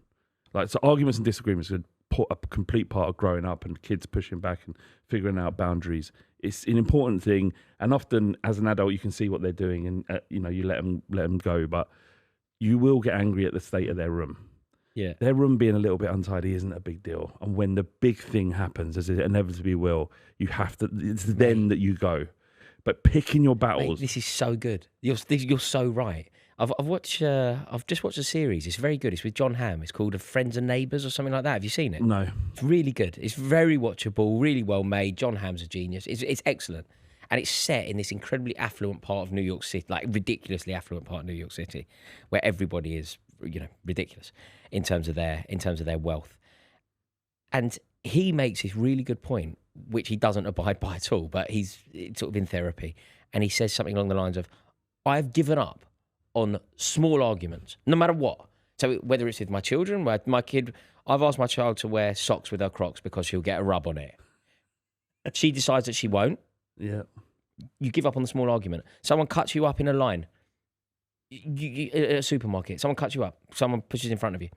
Like, so arguments and disagreements are a complete part of growing up, and kids pushing back and figuring out boundaries. It's an important thing, and often as an adult you can see what they're doing, and you let them go, but you will get angry at the state of their room. Yeah, their room being a little bit untidy isn't a big deal, and when the big thing happens, as it inevitably will, you have to. It's then that you go. But picking your battles. Mate, this is so good. You're so right. I've just watched a series. It's very good. It's with John Hamm. It's called Friends and Neighbours or something like that. Have you seen it? No. It's really good. It's very watchable. Really well made. John Hamm's a genius. It's excellent, and it's set in this incredibly affluent part of New York City, like ridiculously affluent part of New York City, where everybody is ridiculous in terms of their wealth. And he makes this really good point, which he doesn't abide by at all, but he's sort of in therapy, and he says something along the lines of, "I've given up on small arguments, no matter what." So whether it's with my children, my kid, I've asked my child to wear socks with her Crocs because she'll get a rub on it. She decides that she won't. Yeah. You give up on the small argument. Someone cuts you up in a line. At a supermarket, someone cuts you up. Someone pushes in front of you.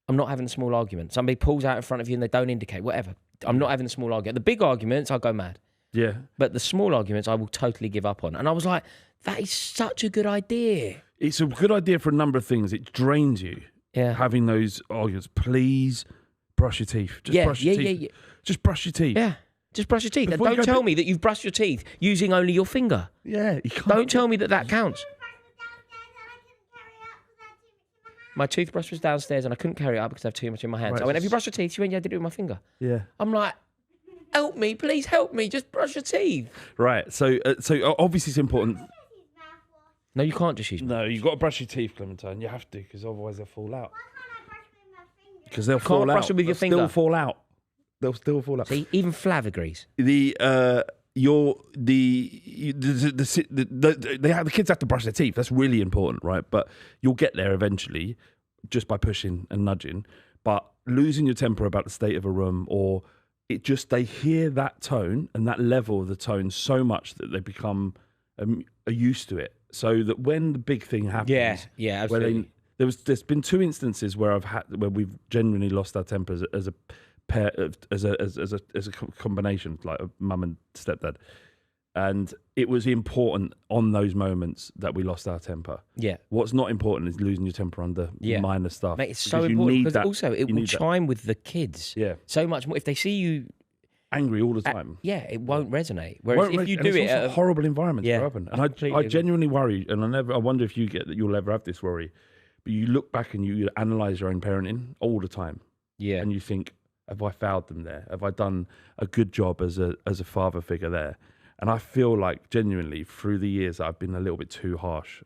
I'm not having a small argument. Somebody pulls out in front of you and they don't indicate, whatever. I'm not having a small argument. The big arguments, I'll go mad. Yeah. But the small arguments, I will totally give up on. And I was like, that is such a good idea. It's a good idea for a number of things. It drains you. Yeah. Having those arguments. Please brush your teeth. Brush your teeth. Yeah. Just brush your teeth. Yeah. Just brush your teeth. And don't tell me that you've brushed your teeth using only your finger. Yeah. Don't tell me that counts. My toothbrush was downstairs and I couldn't carry it up because I have too much in my hands. Right, I went, "Have you brushed your teeth?" She went, "Yeah, I did it with my finger." Yeah. I'm like, help me, please help me, just brush your teeth. Right. So obviously it's important. No, you can't just use. No, you've got to brush your teeth, Clementine. You have to, because otherwise they'll fall out. Why can't I brush with my finger? Because they'll Can't fall brush out. them with your They'll finger. Still fall out. They'll still fall out. See, even Flav agrees. The kids have to brush their teeth. That's really important, right? But you'll get there eventually, just by pushing and nudging. But losing your temper about the state of a room, or they hear that tone and that level of the tone so much that they become used to it. So that when the big thing happens, yeah, absolutely. There's been 2 instances where we've genuinely lost our tempers as a pair, as a combination, like a mum and stepdad, and it was important on those moments that we lost our temper. Yeah. What's not important is losing your temper under minor stuff. Mate, it's so important because also it will need that. chime with the kids. Yeah. So much more if they see you angry all the time. it won't resonate. Whereas if you do it's it also at a horrible environment to grow up in. And I genuinely worry, and I wonder if you'll ever have this worry, but you look back and you analyze your own parenting all the time. Yeah. And you think, have I failed them there? Have I done a good job as a father figure there? And I feel like genuinely through the years I've been a little bit too harsh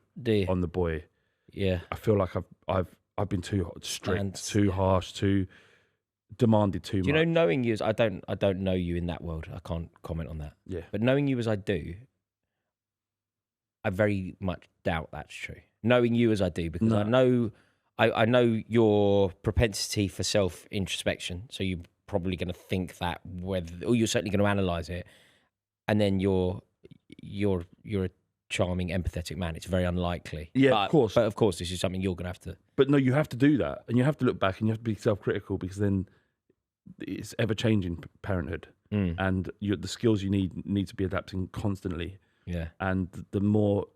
on the boy. Yeah. I feel like I've been too strict, too harsh, too demanded too much. Do you know, knowing you as I don't know you in that world. I can't comment on that. Yeah. But knowing you as I do, I very much doubt that's true. Knowing you as I do, because I know your propensity for self-introspection, so you're probably going to think that or you're certainly going to analyse it, and then you're a charming, empathetic man. It's very unlikely. Yeah, of course. But of course, this is something you're going to have to... But no, you have to do that, and you have to look back, and you have to be self-critical, because then it's ever-changing parenthood, and the skills you need to be adapting constantly. Yeah. And the more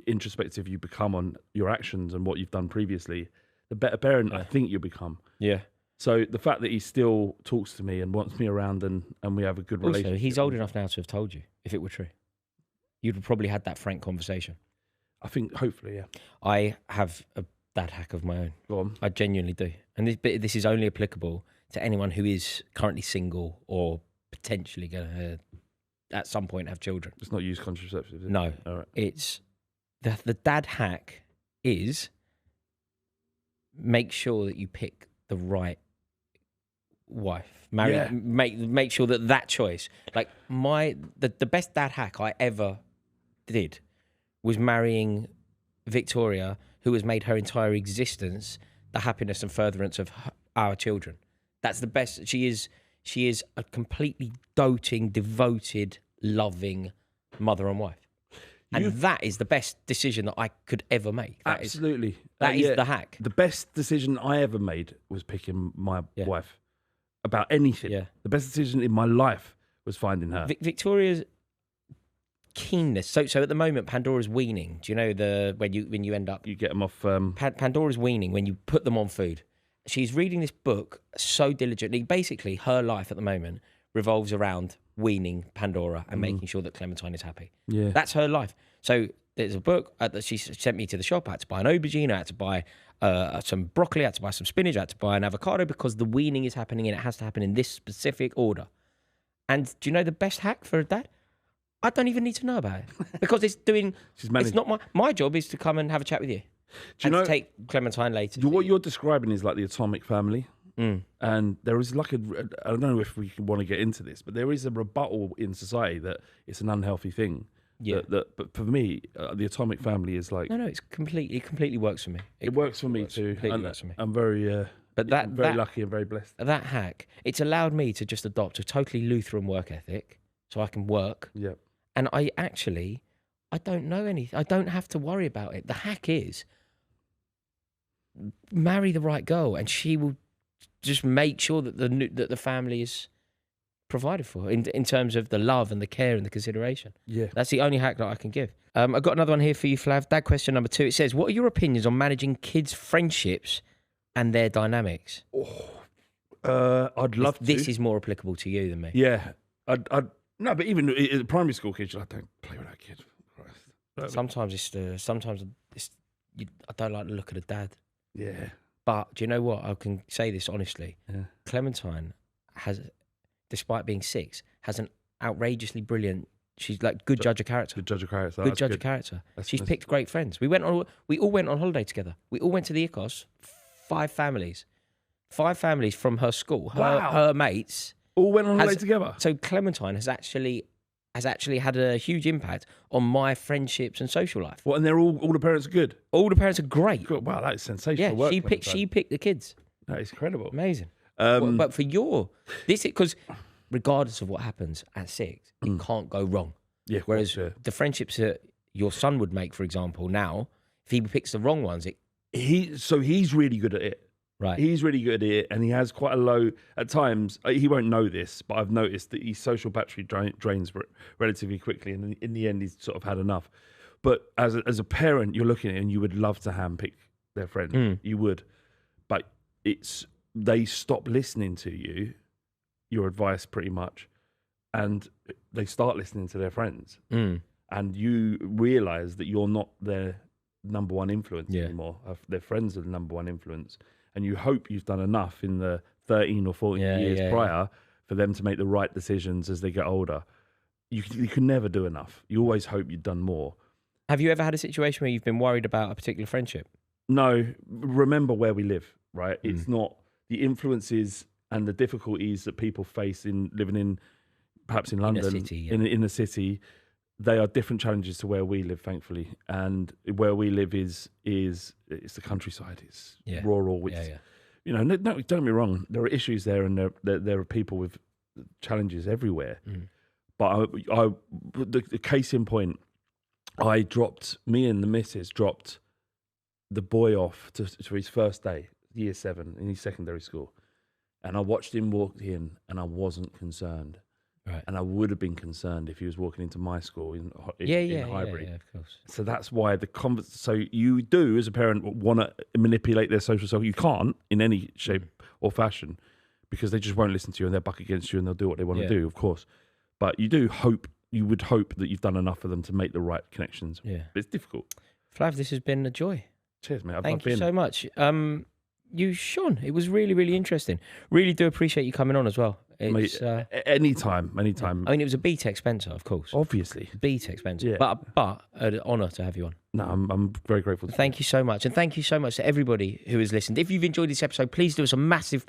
introspective you become on your actions and what you've done previously, the better parent I think you'll become. Yeah. So the fact that he still talks to me and wants me around and we have a good relationship. Also, he's old enough now to have told you, if it were true. You'd have probably had that frank conversation. I think, hopefully, yeah. I have a dad hack of my own. Go on. I genuinely do. And this is only applicable to anyone who is currently single or potentially going to, at some point, have children. It's not use contraceptives, is it? No. All right. It's... The dad hack is make sure that you pick the right wife. Make sure that choice. Like the best dad hack I ever did was marrying Victoria, who has made her entire existence the happiness and furtherance of our children. That's the best. She is a completely doting, devoted, loving mother and wife. And that is the best decision that I could ever make. Absolutely. That is the hack. The best decision I ever made was picking my wife about anything. Yeah. The best decision in my life was finding her. Victoria's keenness. So at the moment, Pandora's weaning. Do you know when you end up... You get them off... Pandora's weaning when you put them on food. She's reading this book so diligently. Basically, her life at the moment revolves around weaning Pandora and making sure that Clementine is happy. Yeah. That's her life. So there's a book that she sent me to the shop. I had to buy an aubergine, I had to buy some broccoli, I had to buy some spinach, I had to buy an avocado because the weaning is happening and it has to happen in this specific order. And do you know the best hack for a dad? I don't even need to know about it because it's not my job is to come and have a chat with you. Do you know, to take Clementine later. What you're describing is like the atomic family. And there is like I don't know if we want to get into this, but there is a rebuttal in society that it's an unhealthy thing. Yeah. But for me, the atomic family is like... No, it completely works for me. It works for me too. Works for me. I'm very, very lucky and very blessed. That hack, it's allowed me to just adopt a totally Lutheran work ethic so I can work. Yeah. And I don't know anything. I don't have to worry about it. The hack is marry the right girl and she will just make sure that the family is provided for in terms of the love and the care and the consideration. Yeah. That's the only hack that I can give. I've got another one here for you, Flav. Dad question number 2. It says, what are your opinions on managing kids' friendships and their dynamics? I'd love to. This is more applicable to you than me. Yeah. No, but even primary school kids, I don't play with that kid. Sometimes I don't like the look of the dad. Yeah. But do you know what? I can say this honestly. Yeah. Clementine despite being 6, has an outrageously brilliant. She's like good judge of character. Good judge of character. Good judge of character. She's picked great friends. We all went on holiday together. We all went to the Icos. 5 families from her school. Her mates all went on holiday together. So Clementine has actually had a huge impact on my friendships and social life. Well, and they're all the parents are good. All the parents are great. Good. Wow, that is sensational Yeah, work. she picked the kids. That is incredible. Amazing. But for because regardless of what happens at 6, it can't go wrong. Yeah. Whereas yeah. the friendships that your son would make, for example, now, if he picks the wrong ones, he's really good at it. Right. He's really good at it, and he has quite a low. At times, he won't know this, but I've noticed that his social battery drains relatively quickly, and in the end, he's sort of had enough. But as a parent, you're looking at it, and you would love to handpick their friend. You would, but they stop listening to your advice pretty much, and they start listening to their friends, and you realise that you're not their number one influence anymore. Their friends are the number one influence. And you hope you've done enough in the 13 or 14 years prior for them to make the right decisions as they get older. You can never do enough. You always hope you've done more. Have you ever had a situation where you've been worried about a particular friendship? No. Remember where we live, right? It's not the influences and the difficulties that people face in living in, perhaps in London, in a city. They are different challenges to where we live, thankfully. And where we live is it's the countryside. It's rural. Which, you know, no, don't get me wrong. There are issues there, and there are people with challenges everywhere. But the case in point, me and the missus dropped the boy off to his first day, year 7 in his secondary school, and I watched him walk in, and I wasn't concerned. Right. And I would have been concerned if he was walking into my school in Highbury. Yeah, of course. So that's why so you do, as a parent, want to manipulate their social circle. You can't in any shape or fashion, because they just won't listen to you, and they'll buck against you, and they'll do what they want to do, of course. But you would hope that you've done enough for them to make the right connections. Yeah. But it's difficult. Flav, this has been a joy. Cheers, mate. Thank you so much. You shone. It was really, really interesting. Really do appreciate you coming on as well. It's, anytime. I mean, it was a BTEC Spencer, of course. Obviously. BTEC Spencer. Yeah. But an honour to have you on. No, I'm very grateful. Thank you so much. And thank you so much to everybody who has listened. If you've enjoyed this episode, please do us a massive...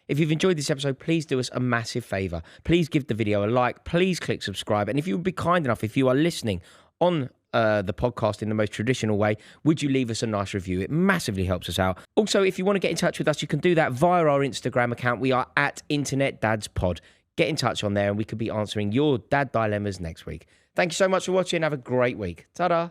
If you've enjoyed this episode, please do us a massive favour. Please give the video a like. Please click subscribe. And if you would be kind enough, if you are listening on the podcast in the most traditional way, would you leave us a nice review? It massively helps us out. Also, if you want to get in touch with us, you can do that via our Instagram account. We are at Internet Dads Pod. Get in touch on there, and we could be answering your dad dilemmas next week. Thank you so much for watching. Have a great week. Ta-da.